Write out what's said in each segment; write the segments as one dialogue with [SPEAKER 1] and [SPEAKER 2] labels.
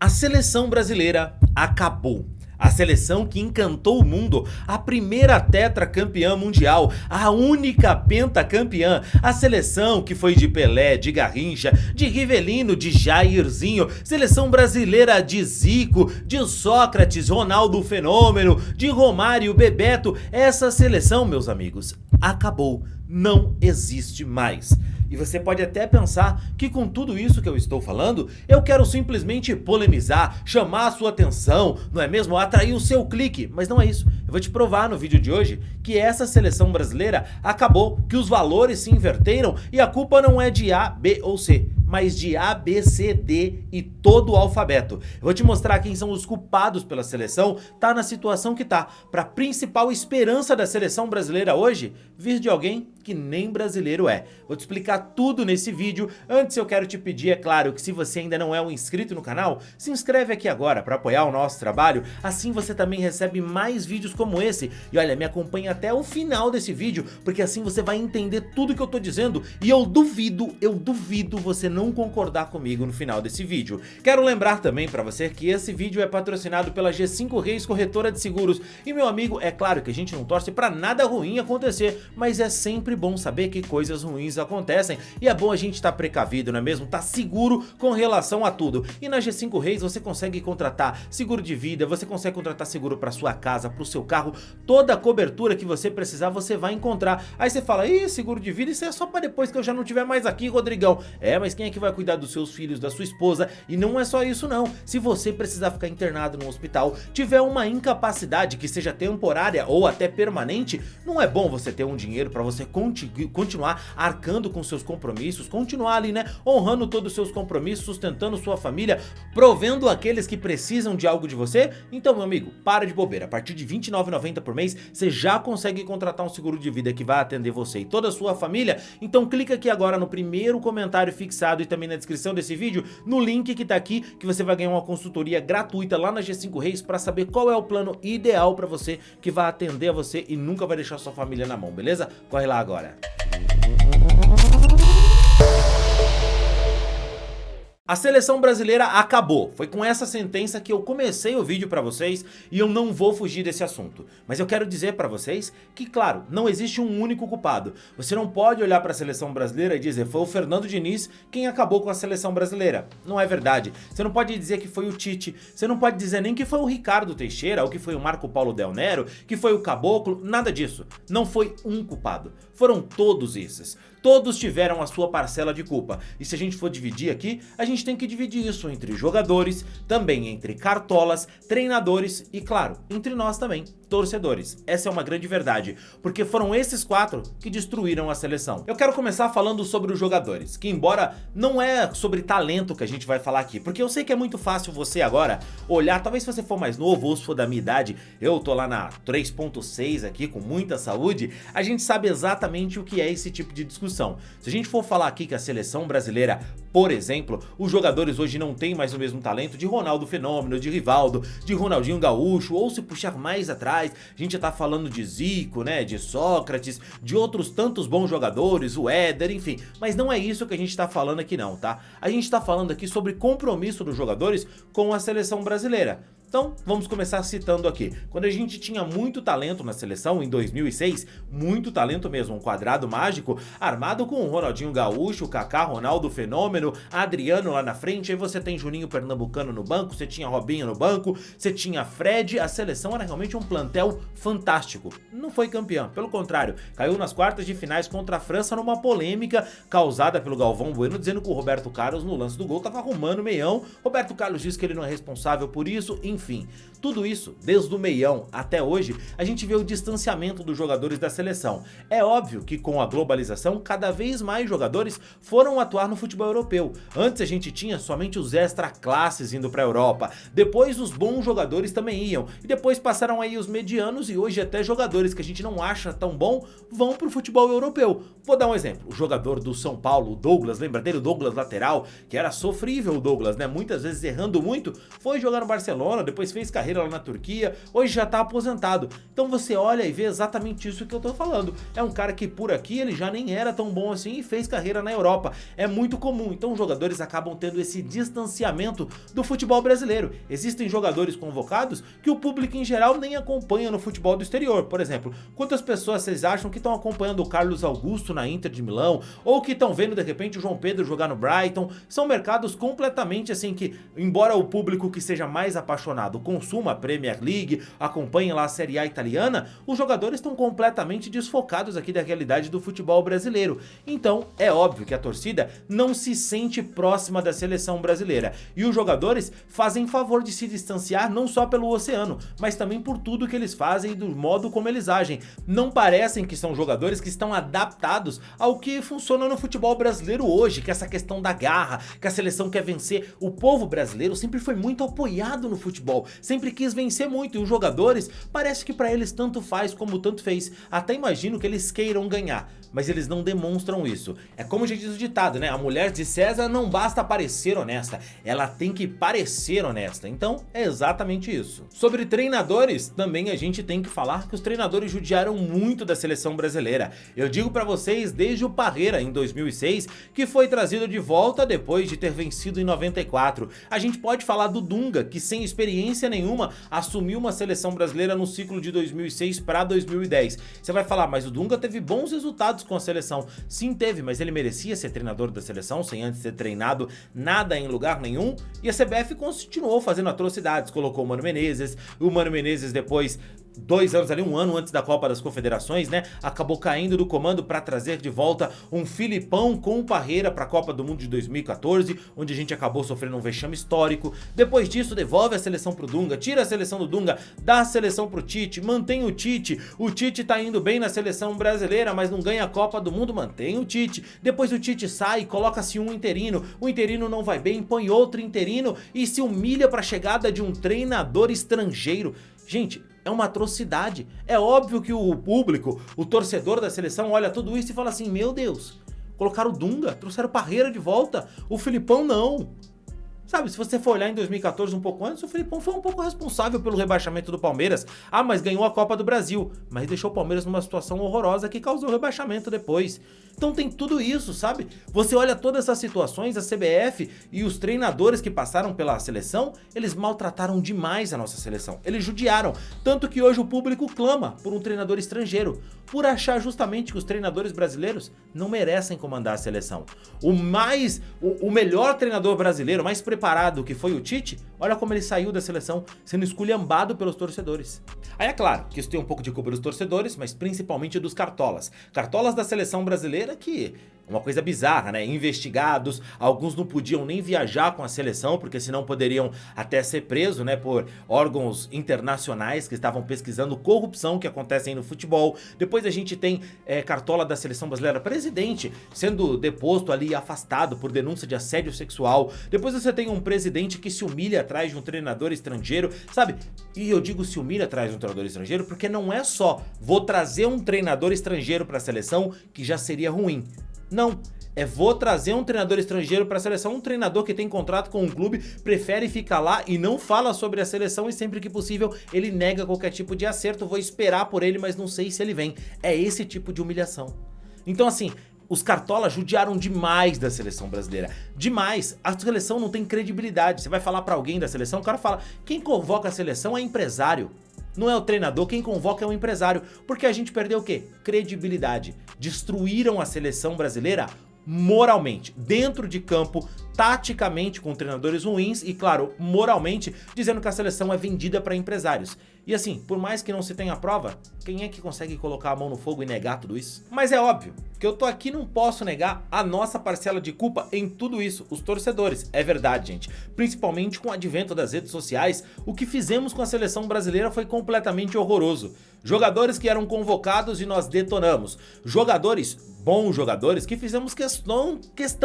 [SPEAKER 1] A seleção brasileira acabou. A seleção que encantou o mundo, a primeira tetracampeã mundial, a única pentacampeã, a seleção que foi de Pelé, de Garrincha, de Rivelino, de Jairzinho, seleção brasileira de Zico, de Sócrates, Ronaldo Fenômeno, de Romário, Bebeto, essa seleção, meus amigos, acabou, não existe mais. E você pode até pensar que com tudo isso que eu estou falando, eu quero simplesmente polemizar, chamar a sua atenção, não é mesmo? Atrair o seu clique, mas não é isso. Eu vou te provar no vídeo de hoje que essa seleção brasileira acabou, que os valores se inverteram e a culpa não é de A, B ou C, mas de A, B, C, D e todo o alfabeto. Eu vou te mostrar quem são os culpados pela seleção, tá na situação que tá, pra principal esperança da seleção brasileira hoje, vir de alguém que nem brasileiro é. Vou te explicar tudo nesse vídeo. Antes eu quero te pedir, é claro, que se você ainda não é um inscrito no canal, se inscreve aqui agora para apoiar o nosso trabalho, assim você também recebe mais vídeos como esse. E olha, me acompanha até o final desse vídeo, porque assim você vai entender tudo que eu tô dizendo e eu duvido você não concordar comigo no final desse vídeo. Quero lembrar também para você que esse vídeo é patrocinado pela G5 Reis Corretora de Seguros. E meu amigo, é claro que a gente não torce para nada ruim acontecer, mas é sempre bom saber que coisas ruins acontecem e é bom a gente estar precavido, não é mesmo? Tá seguro com relação a tudo. E na G5 Reis você consegue contratar seguro de vida, você consegue contratar seguro para sua casa, para o seu carro, toda a cobertura que você precisar você vai encontrar. Aí você fala, ih, seguro de vida, isso é só para depois que eu já não estiver mais aqui, Rodrigão. É, mas quem é que vai cuidar dos seus filhos, da sua esposa? E não é só isso não. Se você precisar ficar internado no hospital, tiver uma incapacidade que seja temporária ou até permanente, não é bom você ter um dinheiro para você continuar arcando com seus compromissos, continuar ali, né, honrando todos os seus compromissos, sustentando sua família, provendo aqueles que precisam de algo de você? Então, meu amigo, para de bobeira. A partir de R$ 29,90 por mês, você já consegue contratar um seguro de vida que vai atender você e toda a sua família. Então clica aqui agora no primeiro comentário fixado e também na descrição desse vídeo, no link que tá aqui, que você vai ganhar uma consultoria gratuita lá na G5 Reis para saber qual é o plano ideal para você, que vai atender a você e nunca vai deixar sua família na mão, beleza? Corre lá agora. A seleção brasileira acabou. Foi com essa sentença que eu comecei o vídeo pra vocês e eu não vou fugir desse assunto. Mas eu quero dizer pra vocês que, claro, não existe um único culpado. Você não pode olhar pra seleção brasileira e dizer foi o Fernando Diniz quem acabou com a seleção brasileira. Não é verdade. Você não pode dizer que foi o Tite. Você não pode dizer nem que foi o Ricardo Teixeira ou que foi o Marco Paulo Del Nero, que foi o Caboclo. Nada disso. Não foi um culpado. Foram todos esses. Todos tiveram a sua parcela de culpa. E se a gente for dividir aqui, a gente tem que dividir isso entre jogadores, também entre cartolas, treinadores e, claro, entre nós também, torcedores. Essa é uma grande verdade, porque foram esses quatro que destruíram a seleção. Eu quero começar falando sobre os jogadores, que embora não é sobre talento que a gente vai falar aqui, porque eu sei que é muito fácil você agora olhar, talvez se você for mais novo ou se for da minha idade, eu tô lá na 3.6 aqui com muita saúde, a gente sabe exatamente o que é esse tipo de discussão. Se a gente for falar aqui que a seleção brasileira, por exemplo, os jogadores hoje não têm mais o mesmo talento de Ronaldo Fenômeno, de Rivaldo, de Ronaldinho Gaúcho, ou se puxar mais atrás, a gente já tá falando de Zico, né, de Sócrates, de outros tantos bons jogadores, o Éder, enfim, mas não é isso que a gente tá falando aqui não, tá? A gente tá falando aqui sobre compromisso dos jogadores com a seleção brasileira. Então, vamos começar citando aqui. Quando a gente tinha muito talento na seleção, em 2006, muito talento mesmo, um quadrado mágico, armado com o Ronaldinho Gaúcho, Kaká, Ronaldo Fenômeno, Adriano lá na frente, aí você tem Juninho Pernambucano no banco, você tinha Robinho no banco, você tinha Fred, a seleção era realmente um plantel fantástico. Não foi campeã, pelo contrário, caiu nas quartas de finais contra a França numa polêmica causada pelo Galvão Bueno, dizendo que o Roberto Carlos no lance do gol tava arrumando o meião, Roberto Carlos diz que ele não é responsável por isso, enfim, tudo isso, desde o meião até hoje, a gente vê o distanciamento dos jogadores da seleção. É óbvio que com a globalização, cada vez mais jogadores foram atuar no futebol europeu. Antes a gente tinha somente os extra classes indo pra Europa, depois os bons jogadores também iam, e depois passaram aí os medianos e hoje até jogadores que a gente não acha tão bom vão pro futebol europeu. Vou dar um exemplo, o jogador do São Paulo, o Douglas, lembra dele? O Douglas lateral, que era sofrível o Douglas, né? Muitas vezes errando muito, foi jogar no Barcelona, depois fez carreira lá na Turquia, hoje já tá aposentado. Então você olha e vê exatamente isso que eu tô falando. É um cara que por aqui ele já nem era tão bom assim e fez carreira na Europa. É muito comum, então os jogadores acabam tendo esse distanciamento do futebol brasileiro. Existem jogadores convocados que o público em geral nem acompanha no futebol do exterior. Por exemplo, quantas pessoas vocês acham que estão acompanhando o Carlos Augusto na Inter de Milão, ou que estão vendo de repente o João Pedro jogar no Brighton? São mercados completamente assim que, embora o público que seja mais apaixonado consuma a Premier League, acompanhe lá a Série A italiana, os jogadores estão completamente desfocados aqui da realidade do futebol brasileiro. Então é óbvio que a torcida não se sente próxima da seleção brasileira, e os jogadores fazem favor de se distanciar não só pelo oceano, mas também por tudo que eles fazem e do modo como eles agem. Não parecem que são jogadores que estão adaptados ao que funciona no futebol brasileiro hoje, que é essa questão da garra, que a seleção quer vencer. O povo brasileiro sempre foi muito apoiado no futebol, sempre quis vencer muito, e os jogadores parece que pra eles tanto faz como tanto fez. Até imagino que eles queiram ganhar, mas eles não demonstram isso. É como já diz o ditado, né? A mulher de César não basta parecer honesta, ela tem que parecer honesta. Então é exatamente isso. Sobre treinadores, também a gente tem que falar que os treinadores judiaram muito da seleção brasileira. Eu digo pra vocês desde o Parreira em 2006, que foi trazido de volta depois de ter vencido em 94. A gente pode falar do Dunga, que sem experiência nenhuma assumiu uma seleção brasileira no ciclo de 2006 para 2010. Você vai falar, mas o Dunga teve bons resultados com a seleção. Sim, teve, mas ele merecia ser treinador da seleção sem antes ter treinado nada em lugar nenhum? E a CBF continuou fazendo atrocidades, colocou o Mano Menezes, o Mano Menezes depois 2 anos ali, 1 ano antes da Copa das Confederações, né, acabou caindo do comando para trazer de volta um Filipão com o Parreira para a Copa do Mundo de 2014, onde a gente acabou sofrendo um vexame histórico. Depois disso, devolve a seleção pro Dunga, tira a seleção do Dunga, dá a seleção pro Tite, mantém o Tite tá indo bem na seleção brasileira, mas não ganha a Copa do Mundo, mantém o Tite. Depois o Tite sai, coloca-se um interino, o interino não vai bem, põe outro interino e se humilha para a chegada de um treinador estrangeiro. Gente, é uma atrocidade. É óbvio que o público, o torcedor da seleção olha tudo isso e fala assim, meu Deus, colocaram o Dunga, trouxeram o Parreira de volta, o Filipão não. Sabe, se você for olhar em 2014 um pouco antes, o Filipão foi um pouco responsável pelo rebaixamento do Palmeiras. Ah, mas ganhou a Copa do Brasil, mas deixou o Palmeiras numa situação horrorosa que causou o rebaixamento depois. Então tem tudo isso, sabe? Você olha todas essas situações, a CBF e os treinadores que passaram pela seleção, eles maltrataram demais a nossa seleção. Eles judiaram, tanto que hoje o público clama por um treinador estrangeiro, por achar justamente que os treinadores brasileiros não merecem comandar a seleção. O melhor treinador brasileiro, mais preparado que foi o Tite, olha como ele saiu da seleção sendo esculhambado pelos torcedores. Aí é claro que isso tem um pouco de culpa dos torcedores, mas principalmente dos cartolas. Cartolas da seleção brasileira que... uma coisa bizarra, né? Investigados, alguns não podiam nem viajar com a seleção, porque senão poderiam até ser presos, né? Por órgãos internacionais que estavam pesquisando corrupção que acontece aí no futebol. Depois a gente tem cartola da seleção brasileira, presidente sendo deposto ali, afastado por denúncia de assédio sexual. Depois você tem um presidente que se humilha atrás de um treinador estrangeiro, sabe? E eu digo se humilha atrás de um treinador estrangeiro porque não é só vou trazer um treinador estrangeiro para a seleção que já seria ruim. Não, vou trazer um treinador estrangeiro para a seleção, um treinador que tem contrato com um clube, prefere ficar lá e não fala sobre a seleção e sempre que possível ele nega qualquer tipo de acerto, vou esperar por ele, mas não sei se ele vem. É esse tipo de humilhação. Então assim, os cartolas judiaram demais da seleção brasileira, demais. A seleção não tem credibilidade, você vai falar para alguém da seleção, o cara fala, quem convoca a seleção é empresário. Não é o treinador, quem convoca é o empresário. Porque a gente perdeu o quê? Credibilidade. Destruíram a seleção brasileira moralmente, dentro de campo, taticamente com treinadores ruins e, claro, moralmente, dizendo que a seleção é vendida para empresários. E assim, por mais que não se tenha prova, quem é que consegue colocar a mão no fogo e negar tudo isso? Mas é óbvio que eu tô aqui e não posso negar a nossa parcela de culpa em tudo isso, os torcedores. É verdade, gente. Principalmente com o advento das redes sociais, o que fizemos com a seleção brasileira foi completamente horroroso. Jogadores que eram convocados e nós detonamos. Jogadores, bons jogadores, que fizemos questão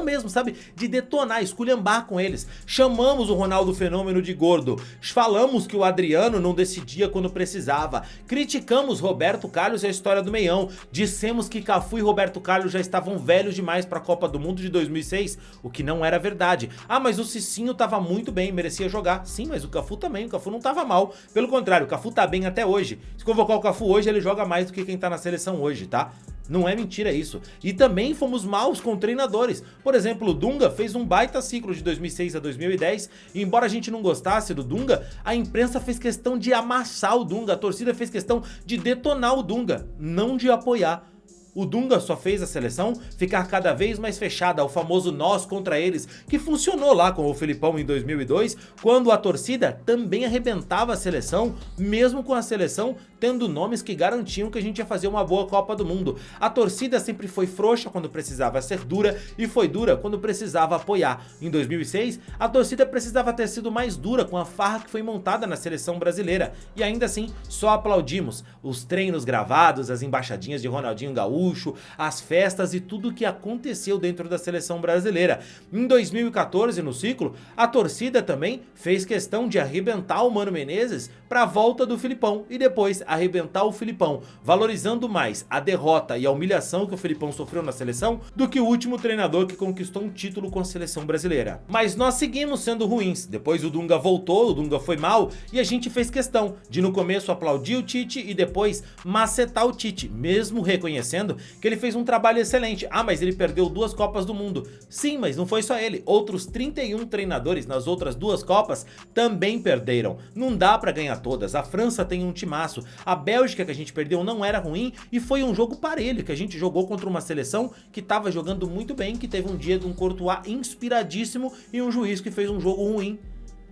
[SPEAKER 1] mesmo, sabe? De detonar conversar, esculhambar com eles. Chamamos o Ronaldo Fenômeno de gordo, falamos que o Adriano não decidia quando precisava, criticamos Roberto Carlos e a história do meião, dissemos que Cafu e Roberto Carlos já estavam velhos demais para a Copa do Mundo de 2006, o que não era verdade. Ah, mas o Cicinho tava muito bem, merecia jogar. Sim, mas o Cafu também, o Cafu não tava mal. Pelo contrário, o Cafu tá bem até hoje. Se convocar o Cafu hoje, ele joga mais do que quem tá na seleção hoje, tá? Não é mentira isso. E também fomos maus com treinadores. Por exemplo, o Dunga fez um baita ciclo de 2006 a 2010 e embora a gente não gostasse do Dunga, a imprensa fez questão de amassar o Dunga, a torcida fez questão de detonar o Dunga, não de apoiar. O Dunga só fez a seleção ficar cada vez mais fechada, o famoso nós contra eles, que funcionou lá com o Felipão em 2002, quando a torcida também arrebentava a seleção, mesmo com a seleção tendo nomes que garantiam que a gente ia fazer uma boa Copa do Mundo. A torcida sempre foi frouxa quando precisava ser dura e foi dura quando precisava apoiar. Em 2006, a torcida precisava ter sido mais dura com a farra que foi montada na seleção brasileira e ainda assim só aplaudimos os treinos gravados, as embaixadinhas de Ronaldinho Gaúcho, as festas e tudo o que aconteceu dentro da seleção brasileira. Em 2014, no ciclo, a torcida também fez questão de arrebentar o Mano Menezes para a volta do Filipão e depois arrebentar o Filipão, valorizando mais a derrota e a humilhação que o Filipão sofreu na seleção do que o último treinador que conquistou um título com a seleção brasileira. Mas nós seguimos sendo ruins, depois o Dunga voltou, o Dunga foi mal e a gente fez questão de no começo aplaudir o Tite e depois macetar o Tite, mesmo reconhecendo que ele fez um trabalho excelente. Ah, mas ele perdeu 2 Copas do Mundo. Sim, mas não foi só ele, outros 31 treinadores nas outras 2 Copas também perderam. Não dá pra ganhar todas, a França tem um timaço, a Bélgica que a gente perdeu não era ruim e foi um jogo parelho, que a gente jogou contra uma seleção que tava jogando muito bem, que teve um dia de um Courtois inspiradíssimo e um juiz que fez um jogo ruim.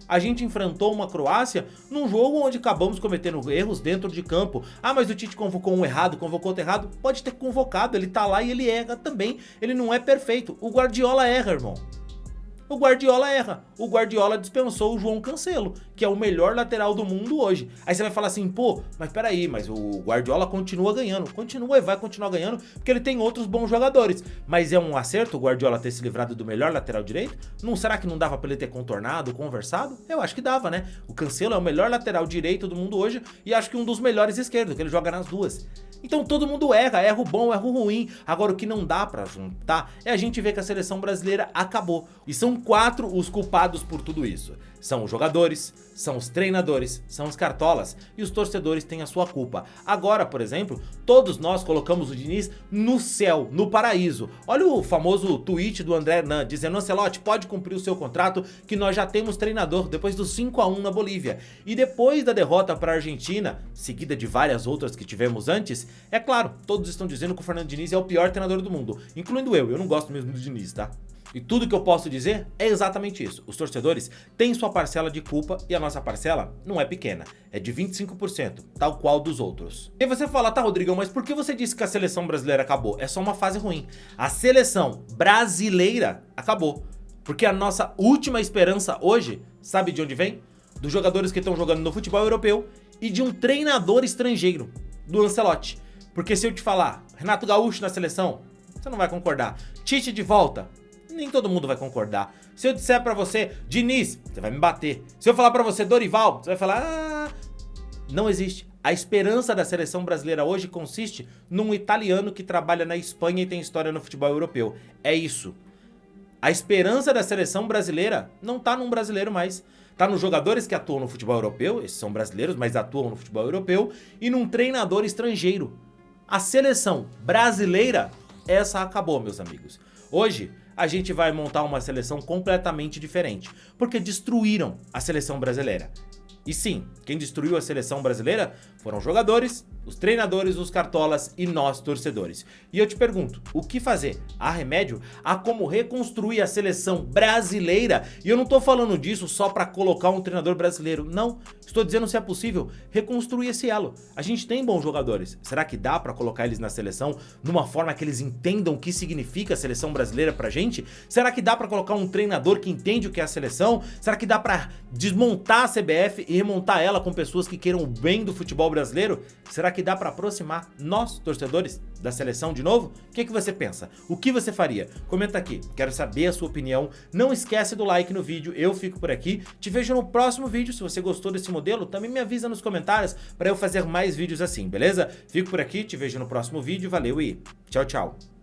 [SPEAKER 1] A gente enfrentou uma Croácia num jogo onde acabamos cometendo erros dentro de campo. Ah, mas o Tite convocou um errado, convocou outro errado. Pode ter convocado, ele tá lá e ele erra também. Ele não é perfeito. O Guardiola erra, irmão. O Guardiola erra. O Guardiola dispensou o João Cancelo, que é o melhor lateral do mundo hoje. Aí você vai falar assim, pô, mas peraí, mas o Guardiola continua ganhando. Continua e vai continuar ganhando, porque ele tem outros bons jogadores. Mas é um acerto o Guardiola ter se livrado do melhor lateral direito? Não, será que não dava pra ele ter contornado, conversado? Eu acho que dava, né? O Cancelo é o melhor lateral direito do mundo hoje e acho que um dos melhores esquerdos, que ele joga nas duas. Então todo mundo erra o bom, erra o ruim. Agora o que não dá pra juntar é a gente ver que a seleção brasileira acabou. E são 4 os culpados por tudo isso. São os jogadores, são os treinadores, são os cartolas e os torcedores têm a sua culpa. Agora, por exemplo, todos nós colocamos o Diniz no céu, no paraíso. Olha o famoso tweet do André Hernan dizendo: Ancelotti, pode cumprir o seu contrato que nós já temos treinador depois do 5-1 na Bolívia. E depois da derrota para a Argentina, seguida de várias outras que tivemos antes, é claro, todos estão dizendo que o Fernando Diniz é o pior treinador do mundo, incluindo eu não gosto mesmo do Diniz, tá? E tudo que eu posso dizer é exatamente isso. Os torcedores têm sua parcela de culpa e a nossa parcela não é pequena. É de 25%, tal qual dos outros. E você fala, tá, Rodrigão, mas por que você disse que a seleção brasileira acabou? É só uma fase ruim. A seleção brasileira acabou. Porque a nossa última esperança hoje, sabe de onde vem? Dos jogadores que estão jogando no futebol europeu e de um treinador estrangeiro, do Ancelotti. Porque se eu te falar, Renato Gaúcho na seleção, você não vai concordar. Tite de volta, nem todo mundo vai concordar. Se eu disser pra você, Diniz, você vai me bater. Se eu falar pra você, Dorival, você vai falar, não existe. A esperança da seleção brasileira hoje consiste num italiano que trabalha na Espanha e tem história no futebol europeu. É isso. A esperança da seleção brasileira não tá num brasileiro mais. Tá nos jogadores que atuam no futebol europeu, esses são brasileiros, mas atuam no futebol europeu, e num treinador estrangeiro. A seleção brasileira, essa acabou, meus amigos. Hoje, a gente vai montar uma seleção completamente diferente, porque destruíram a seleção brasileira. E sim, quem destruiu a seleção brasileira foram os jogadores, os treinadores, os cartolas e nós, torcedores. E eu te pergunto, o que fazer? Há remédio? Há como reconstruir a seleção brasileira? E eu não tô falando disso só pra colocar um treinador brasileiro, não. Estou dizendo se é possível reconstruir esse elo. A gente tem bons jogadores. Será que dá pra colocar eles na seleção numa forma que eles entendam o que significa a seleção brasileira pra gente? Será que dá pra colocar um treinador que entende o que é a seleção? Será que dá pra desmontar a CBF e e remontar ela com pessoas que queiram o bem do futebol brasileiro? Será que dá para aproximar nós, torcedores, da seleção de novo? O que você pensa? O que você faria? Comenta aqui, quero saber a sua opinião. Não esquece do like no vídeo, eu fico por aqui. Te vejo no próximo vídeo. Se você gostou desse modelo, também me avisa nos comentários para eu fazer mais vídeos assim, beleza? Fico por aqui, te vejo no próximo vídeo, valeu e tchau, tchau.